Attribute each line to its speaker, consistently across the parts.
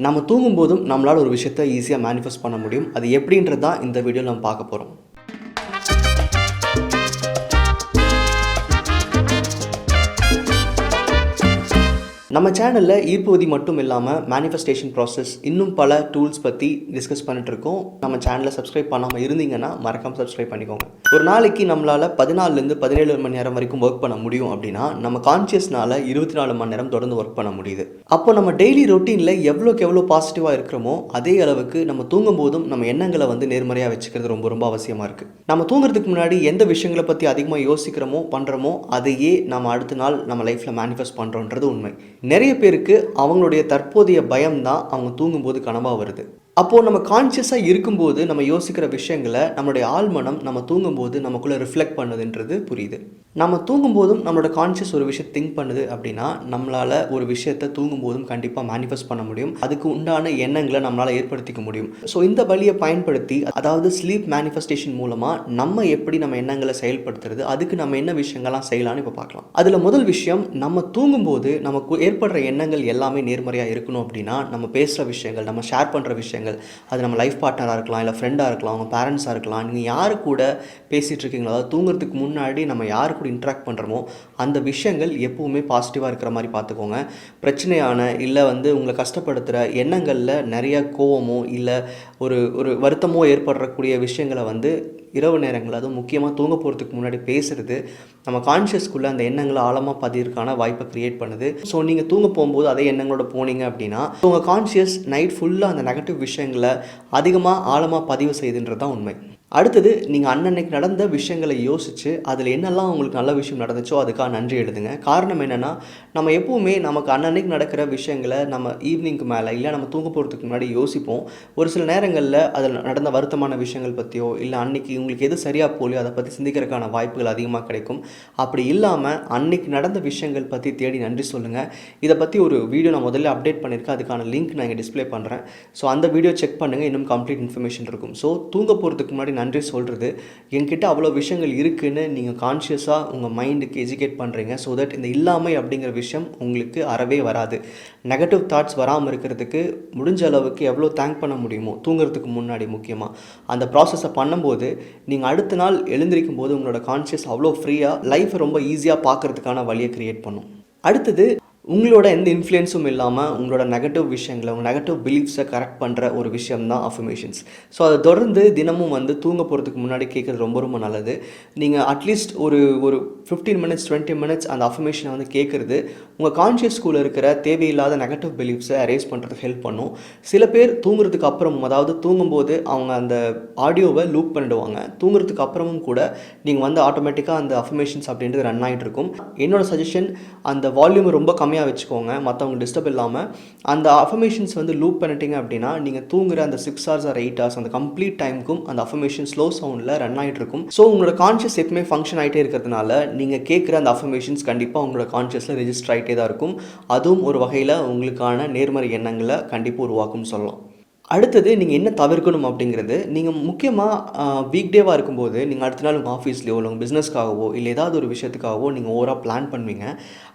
Speaker 1: நம்ம தூங்கும்போதும் நம்மளால் ஒரு விஷயத்தை ஈஸியாக மேனிஃபெஸ்ட் பண்ண முடியும். அது எப்படின்றது தான் இந்த வீடியோவில் நம்ம பார்க்க போகிறோம். நம்ம சேனலில் ஈர்ப்புவதி மட்டும் இல்லாமல் மேனிஃபெஸ்டேஷன் ப்ராசஸ் இன்னும் பல டூல்ஸ் பற்றி டிஸ்கஸ் பண்ணிட்டு இருக்கோம். நம்ம சேனலை சப்ஸ்கிரைப் பண்ணாமல் இருந்தீங்கன்னா மறக்காமல் சப்ஸ்கிரைப் பண்ணிக்கோங்க. ஒரு நாளைக்கு நம்மளால் 14லேருந்து 17 மணி நேரம் வரைக்கும் ஒர்க் பண்ண முடியும் அப்படின்னா நம்ம கான்ஷியஸ்னால 24 மணி நேரம் தொடர்ந்து ஒர்க் பண்ண முடியுது. அப்போ நம்ம டெய்லி ரொட்டீனில் எவ்வளோக்கு எவ்வளோ பாசிட்டிவாக இருக்கிறோமோ அதே அளவுக்கு நம்ம தூங்கும் போதும் நம்ம எண்ணங்களை நேர்மறையாக வச்சுக்கிறது ரொம்ப ரொம்ப அவசியமாக இருக்குது. நம்ம தூங்குறதுக்கு முன்னாடி எந்த விஷயங்களை பற்றி அதிகமாக யோசிக்கிறோமோ பண்ணுறோமோ அதையே நம்ம அடுத்த நாள் நம்ம லைஃப்பில் மேனிஃபெஸ்ட் பண்ணுறோன்றது உண்மை. நிறைய பேருக்கு அவங்களுடைய தற்போதைய பயம்தான் அவங்க தூங்கும்போது கனவாக வருது. அப்போது நம்ம கான்ஷியஸாக இருக்கும்போது நம்ம யோசிக்கிற விஷயங்களை நம்மளுடைய ஆழ்மனம் நம்ம தூங்கும்போது நமக்குள்ளே ரிஃப்ளெக்ட் பண்ணுதுன்றது புரியுது. நம்ம தூங்கும்போதும் நம்மளோட கான்ஷியஸ் ஒரு விஷயத்தை திங்க் பண்ணுது அப்படின்னா நம்மளால் ஒரு விஷயத்தை தூங்கும்போதும் கண்டிப்பாக மேனிஃபெஸ்ட் பண்ண முடியும். அதுக்கு உண்டான எண்ணங்களை நம்மளால் ஏற்படுத்திக்க முடியும். ஸோ இந்த வழியை பயன்படுத்தி, அதாவது ஸ்லீப் மேனிஃபெஸ்டேஷன் மூலமாக நம்ம எப்படி நம்ம எண்ணங்களை செயல்படுத்துறது, அதுக்கு நம்ம என்ன விஷயங்கள்லாம் செய்யலாம்னு இப்போ பார்க்கலாம். அதில் முதல் விஷயம், நம்ம தூங்கும்போது நமக்கு ஏற்படுற எண்ணங்கள் எல்லாமே நேர்மறையாக இருக்கணும் அப்படின்னா நம்ம பேசுகிற விஷயங்கள், நம்ம ஷேர் பண்ணுற விஷயங்கள், அது நம்ம லைஃப் பார்ட்னராக இருக்கலாம், இல்லை ஃப்ரெண்டாக இருக்கலாம், அவங்க பேரண்ட்ஸாக இருக்கலாம், நீங்கள் யாரு கூட பேசிகிட்டு இருக்கீங்களோ, அதாவது தூங்குறதுக்கு முன்னாடி நம்ம யாரு கூட இன்ட்ராக்ட் பண்ணுறோமோ அந்த விஷயங்கள் எப்பவுமே பாசிட்டிவாக இருக்கிற மாதிரி பார்த்துக்கோங்க. பிரச்சனையான இல்லை உங்களை கஷ்டப்படுத்துகிற எண்ணங்களில் நிறைய கோவமோ இல்லை ஒரு வருத்தமோ ஏற்படக்கூடிய விஷயங்களை இரவு நேரங்கள், அதுவும் முக்கியமாக தூங்க போகிறதுக்கு முன்னாடி பேசுகிறது நம்ம கான்ஷியஸ்குள்ளே அந்த எண்ணங்களை ஆழமாக பதிர்க்கான வாய்ப்பை க்ரியேட் பண்ணுது. ஸோ நீங்கள் தூங்க போகும்போது அதே எண்ணங்களோட போனீங்க அப்படின்னா உங்கள் கான்ஷியஸ் நைட் ஃபுல்லாக அந்த நெகட்டிவ் விஷயங்களை அதிகமாக ஆழமாக பதிவு செய்யுதுன்றது தான் உண்மை. அடுத்தது, நீங்கள் அன்னன்னைக்கு நடந்த விஷயங்களை யோசித்து அதில் என்னெல்லாம் உங்களுக்கு நல்ல விஷயம் நடந்துச்சோ அதுக்காக நன்றி எழுதுங்க. காரணம் என்னென்னா, நம்ம எப்போவுமே நமக்கு அன்னன்னைக்கு நடக்கிற விஷயங்களை நம்ம ஈவினிங்க்கு மேலே இல்லை நம்ம தூங்க போகிறதுக்கு முன்னாடி யோசிப்போம். ஒரு சில நேரங்களில் அதில் நடந்த வருத்தமான விஷயங்கள் பற்றியோ இல்லை அன்றைக்கி உங்களுக்கு எது சரியாக போலையோ அதை பற்றி சிந்திக்கிறதுக்கான வாய்ப்புகள் அதிகமாக கிடைக்கும். அப்படி இல்லாமல் அன்றைக்கி நடந்த விஷயங்கள் பற்றி தேடி நன்றி சொல்லுங்கள். இதை பற்றி ஒரு வீடியோ நான் முதல்ல அப்டேட் பண்ணியிருக்கேன். அதுக்கான லிங்க் நான் இங்கே டிஸ்பிளே பண்ணுறேன். ஸோ அந்த வீடியோ செக் பண்ணுங்கள், இன்னும் கம்ப்ளீட் இன்ஃபர்மேஷன் இருக்கும். ஸோ தூங்க போகிறதுக்கு முன்னாடி நன்றி சொல்கிறது, என்கிட்ட அவ்வளோ விஷயங்கள் இருக்குன்னு நீங்கள் கான்ஷியஸாக உங்கள் மைண்டுக்கு எஜுகேட் பண்ணுறீங்க. ஸோ தட் இந்த இல்லாமை அப்படிங்கிற விஷயம் உங்களுக்கு அறவே வராது. நெகட்டிவ் தாட்ஸ் வராமல் இருக்கிறதுக்கு முடிஞ்ச அளவுக்கு எவ்வளோ தேங்க் பண்ண முடியுமோ தூங்குறதுக்கு முன்னாடி முக்கியமாக அந்த ப்ராசஸை பண்ணும்போது நீங்கள் அடுத்த நாள் எழுந்திருக்கும் போது உங்களோட கான்ஷியஸ் அவ்வளோ ஃப்ரீயாக லைஃப்பை ரொம்ப ஈஸியாக பார்க்குறதுக்கான வழியை க்ரியேட் பண்ணும். அடுத்தது, உங்களோட எந்த இன்ஃப்ளூயன்ஸும் இல்லாமல் உங்களோட நெகட்டிவ் விஷயங்களை, உங்கள் நெகட்டிவ் பிலீஃப்ஸை கரெக்ட் பண்ணுற ஒரு விஷயம் தான் அஃபர்மேஷன்ஸ். ஸோ அதை தொடர்ந்து தினமும் தூங்க போகிறதுக்கு முன்னாடி கேட்குறது ரொம்ப ரொம்ப நல்லது. நீங்கள் அட்லீஸ்ட் ஒரு 15 மினிட்ஸ் 20 மினிட்ஸ் அந்த அஃபர்மேஷனை கேட்குறது உங்கள் கான்ஷியஸ்குள்ளே இருக்கிற தேவையில்லாத நெகட்டிவ் பிலீஃப்ஸை அரேஸ் பண்ணுறதுக்கு ஹெல்ப் பண்ணும். சில பேர் தூங்குறதுக்கு அப்புறமும், அதாவது தூங்கும்போது அவங்க அந்த ஆடியோவை லூப் பண்ணிடுவாங்க. தூங்குறதுக்கு அப்புறமும் கூட நீங்கள் ஆட்டோமேட்டிக்காக அந்த அஃபர்மேஷன்ஸ் அப்படின்றது ரன் ஆகிட்டு இருக்கும். என்னோட சஜஷன், அந்த வால்யூம் ரொம்ப கம்மியாக வச்சுக்கோங்க, மற்றவங்க டிஸ்டர்ப் இல்லாமல். அந்த அஃபர்மேஷன்ஸ் லூப் பண்ணிட்டீங்க அப்படின்னா நீங்கள் தூங்குற அந்த 6 hours or 8 hours அந்த கம்ப்ளீட் டைமுக்கும் அந்த அஃபர்மேஷன் ஸ்லோ சவுண்டில் ரன் ஆகிட்டு இருக்கும். ஸோ உங்களோட கான்ஷியஸ் எப்பவுமே ஃபங்க்ஷன் ஆகிட்டே இருக்கிறதுனால நீங்கள் கேட்குற அந்த அஃபர்மேஷன்ஸ் கண்டிப்பாக உங்களோட கான்ஷியஸில் ரெஜிஸ்டர் ஆகிட்டே தான் இருக்கும். அதுவும் ஒரு வகையில் உங்களுக்கான நேர்மறை எண்ணங்களை கண்டிப்பாக உருவாக்கும்னு சொல்லலாம். அடுத்தது, நீங்கள் என்ன தவிர்க்கணும் அப்படிங்கிறது, நீங்கள் முக்கியமாக வீக் டேவாக இருக்கும்போது நீங்கள் அடுத்த நாள் உங்கள் ஆஃபீஸ்லையோ இல்லை உங்கள் பிஸ்னஸ்க்காகவோ இல்லை ஏதாவது ஒரு விஷயத்துக்காகவோ நீங்கள் ஓவராக பிளான் பண்ணுவீங்க.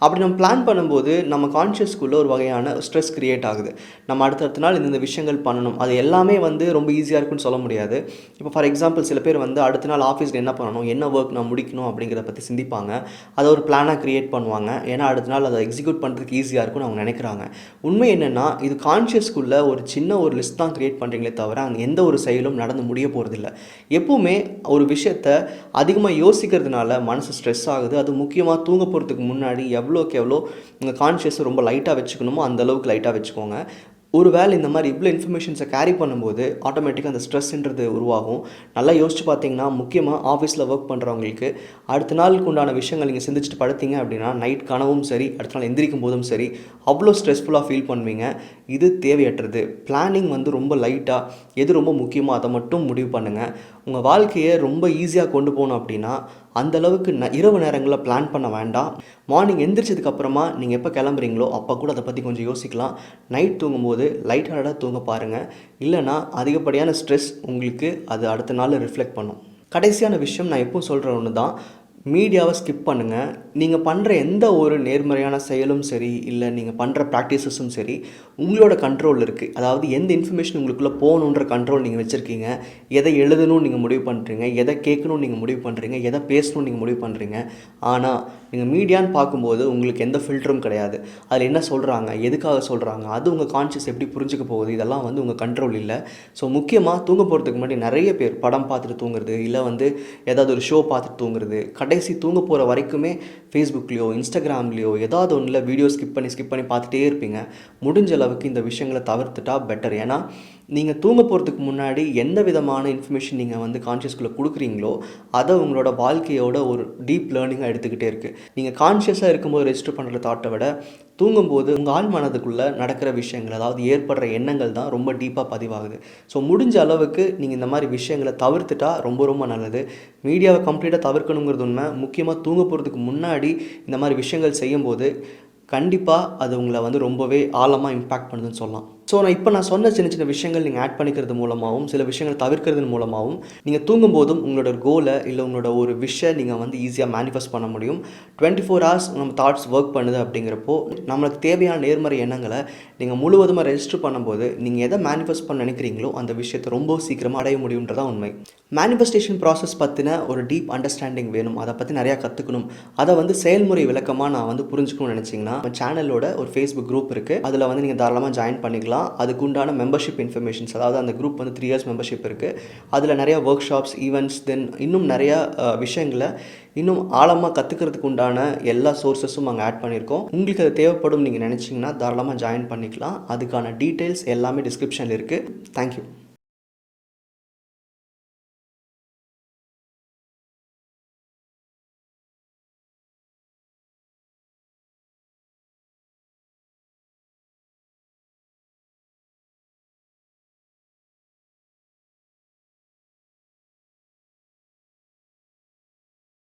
Speaker 1: அப்படி நம்ம பிளான் பண்ணும்போது நம்ம கான்ஷியஸ்குள்ளே ஒரு வகையான ஸ்ட்ரெஸ் க்ரியேட் ஆகுது. நம்ம அடுத்த நாள் இந்த விஷயங்கள் பண்ணணும், அது எல்லாமே ரொம்ப ஈஸியாக இருக்குன்னு சொல்ல முடியாது. இப்போ ஃபார் எக்ஸாம்பிள், சில பேர் அடுத்த நாள் ஆஃபீஸில் என்ன பண்ணணும், என்ன ஒர்க் நான் முடிக்கணும் அப்படிங்கிறத பற்றி சிந்திப்பாங்க. அதை ஒரு பிளானாக க்ரியேட் பண்ணுவாங்க. ஏன்னா அடுத்த நாள் அதை எக்ஸிக்யூட் பண்ணுறதுக்கு ஈஸியாக இருக்குன்னு அவங்க நினைக்கிறாங்க. உண்மை என்னென்னா, இது கான்ஷியஸ்குள்ளே ஒரு சின்ன ஒரு லிஸ்ட் கிரியேட் பண்ணுறீங்களே தவிர அங்கே எந்த ஒரு செயலும் நடந்து முடிய போகிறதில்ல. எப்பவுமே ஒரு விஷயத்தை அதிகமாக யோசிக்கிறதுனால மனசு ஸ்ட்ரெஸ் ஆகுது. அது முக்கியமாக தூங்க போகிறதுக்கு முன்னாடி எவ்வளோக்கு எவ்வளோ உங்கள் கான்ஷியஸை ரொம்ப லைட்டாக வச்சுக்கணுமோ அந்த அளவுக்கு லைட்டாக வச்சுக்கோங்க. ஒரு வேளை இந்த மாதிரி இவ்வளோ இன்ஃபர்மேஷன்ஸை கேரி பண்ணும்போது ஆட்டோமேட்டிக்காக அந்த ஸ்ட்ரெஸ்ன்றது உருவாகும். நல்லா யோசிச்சு பார்த்தீங்கன்னா, முக்கியமாக ஆஃபீஸில் ஒர்க் பண்ணுறவங்களுக்கு அடுத்த நாளுக்கு உண்டான விஷயங்கள் நீங்கள் சிந்திச்சுட்டு படுத்தீங்க அப்படின்னா நைட் கனவும் சரி, அடுத்த நாள் எந்திரிக்கும் போதும் சரி, அவ்வளோ ஸ்ட்ரெஸ்ஃபுல்லாக ஃபீல் பண்ணுவீங்க. இது தேவையற்றது. பிளானிங் ரொம்ப லைட்டாக எது ரொம்ப முக்கியமோ அதை மட்டும் முடிவு பண்ணுங்கள். உங்கள் வாழ்க்கையை ரொம்ப ஈஸியாக கொண்டு போகணும் அப்படின்னா அந்தளவுக்கு இரவு நேரங்களில் பிளான் பண்ண வேண்டாம். மார்னிங் எந்திரிச்சதுக்கப்புறமா நீங்கள் எப்போ கிளம்புறீங்களோ அப்போ கூட அதை பற்றி கொஞ்சம் யோசிக்கலாம். நைட் தூங்கும்போது லைட் ஹார்டாக தூங்க பாருங்கள். இல்லைனா அதிகப்படியான ஸ்ட்ரெஸ் உங்களுக்கு அது அடுத்த நாள் ரிஃப்ளெக்ட் பண்ணும். கடைசியான விஷயம், நான் எப்பவும் சொல்கிற ஒன்று தான், மீடியாவை ஸ்கிப் பண்ணுங்கள். நீங்கள் பண்ணுற எந்த ஒரு நேர்மறையான செயலும் சரி, இல்லை நீங்கள் பண்ணுற ப்ராக்டிசஸும் சரி, உங்களோட கண்ட்ரோலில் இருக்குது. அதாவது எந்த இன்ஃபர்மேஷன் உங்களுக்குள்ளே போகணுன்ற கண்ட்ரோல் நீங்கள் வச்சுருக்கீங்க. எதை எழுதணும்னு நீங்கள் முடிவு பண்ணுறீங்க, எதை கேட்கணும்னு நீங்கள் முடிவு பண்ணுறீங்க, எதை பேசணும்னு நீங்கள் முடிவு பண்ணுறீங்க. ஆனால் நீங்கள் மீடியான்னு பார்க்கும்போது உங்களுக்கு எந்த ஃபில்டரும் கிடையாது. அதில் என்ன சொல்கிறாங்க, எதுக்காக சொல்கிறாங்க, அது உங்கள் கான்ஷியஸ் எப்படி புரிஞ்சுக்க போகுது, இதெல்லாம் வந்து உங்கள் கண்ட்ரோல் இல்லை. ஸோ முக்கியமாக தூங்க போகிறதுக்கு முன்னாடி நிறைய பேர் படம் பார்த்துட்டு தூங்குறது, இல்லை வந்து ஏதாவது ஒரு ஷோ பார்த்துட்டு தூங்குறது, கடைசி தூங்க போகிற வரைக்குமே ஃபேஸ்புக்லேயோ இன்ஸ்டாகிராம்லேயோ ஏதாவது ஒன்றில் வீடியோ ஸ்கிப் பண்ணி பார்த்துட்டே இருப்பீங்க. முடிஞ்ச அளவுக்கு இந்த விஷயங்களை தவிர்த்துட்டா பெட்டர். ஏன்னா நீங்கள் தூங்க போகிறதுக்கு முன்னாடி எந்த விதமான இன்ஃபர்மேஷன் நீங்கள் வந்து கான்ஷியஸ்குள்ளே கொடுக்குறீங்களோ அதை உங்களோட வாழ்க்கையோட ஒரு டீப் லேர்னிங்காக எடுத்துக்கிட்டே இருக்குது. நீங்கள் கான்ஷியஸாக இருக்கும்போது ரெஜிஸ்டர் பண்ணுற தாட்டை விட தூங்கும்போது உங்கள் ஆள் மனதுக்குள்ளே நடக்கிற விஷயங்கள், அதாவது ஏற்படுற எண்ணங்கள் தான் ரொம்ப டீப்பாக பதிவாகுது. ஸோ முடிஞ்ச அளவுக்கு நீங்கள் இந்த மாதிரி விஷயங்களை தவிர்த்துட்டா ரொம்ப ரொம்ப நல்லது. மீடியாவை கம்ப்ளீட்டாக தவிர்க்கணுங்கிறது உண்மை. முக்கியமாக தூங்க போகிறதுக்கு முன்னாடி இந்த மாதிரி விஷயங்கள் செய்யும்போது கண்டிப்பாக அது உங்களை வந்து ரொம்பவே ஆழமாக இம்பேக்ட் பண்ணுதுன்னு சொல்லலாம். ஸோ நான் சொன்ன சின்ன சின்ன விஷயங்கள் நீங்கள் ஆட் பண்ணிக்கிறது மூலமாகவும் சில விஷயங்கள் தவிர்க்கிறது மூலமாகவும் நீங்கள் தூங்கும்போதும் உங்களோட கோலை இல்லை உங்களோட ஒரு விஷயம் நீங்கள் வந்து ஈஸியாக மேனிஃபெஸ்ட் பண்ண முடியும். 24 hours நம்ம தாட்ஸ் ஒர்க் பண்ணுது. அப்படிங்கிறப்போ நம்மளுக்கு தேவையான நேர்மறை எண்ணங்களை நீங்கள் முழுவதுமாக ரெஜிஸ்டர் பண்ணும்போது நீங்கள் எதை மேனிஃபெஸ்ட் பண்ண நினைக்கிறீங்களோ அந்த விஷயத்தை ரொம்ப சீக்கிரமாக அடைய முடியுன்றதான் உண்மை. மேனிஃபெஸ்டேஷன் ப்ராசஸ் பற்றின ஒரு டீப் அண்டர்ஸ்டாண்டிங் வேணும், அதை பற்றி நிறையா கற்றுக்கணும், அதை வந்து செயல்முறை விளக்கமாக நான் வந்து புரிஞ்சுக்கணும்னு நினச்சிங்கன்னா நம்ம சேனலோட ஒரு ஃபேஸ்புக் குரூப் இருக்குது. அதில் வந்து நீங்கள் தாராளமாக ஜாயின் பண்ணிக்கலாம். அதுக்குண்டான மெம்பர்ஷிப் இன்ஃபர்மேஷன்ஸ், அதாவது அந்த குரூப் வந்து 3 years மெம்பர்ஷிப் இருக்குது. அதில் நிறையா ஒர்க் ஷாப்ஸ், ஈவெண்ட்ஸ், தென் இன்னும் நிறையா விஷயங்களை இன்னும் ஆழமாக கற்றுக்கிறதுக்கு உண்டான எல்லா சோர்ஸஸும் அங்கே ஆட் பண்ணியிருக்கோம். உங்களுக்கு அது தேவைப்படும் நீங்கள் நினச்சிங்கன்னா தாராளமாக ஜாயின் பண்ணிக்கலாம். அதுக்கான டீட்டெயில்ஸ் எல்லாமே டிஸ்கிரிப்ஷனில் இருக்குது. தேங்க்யூ.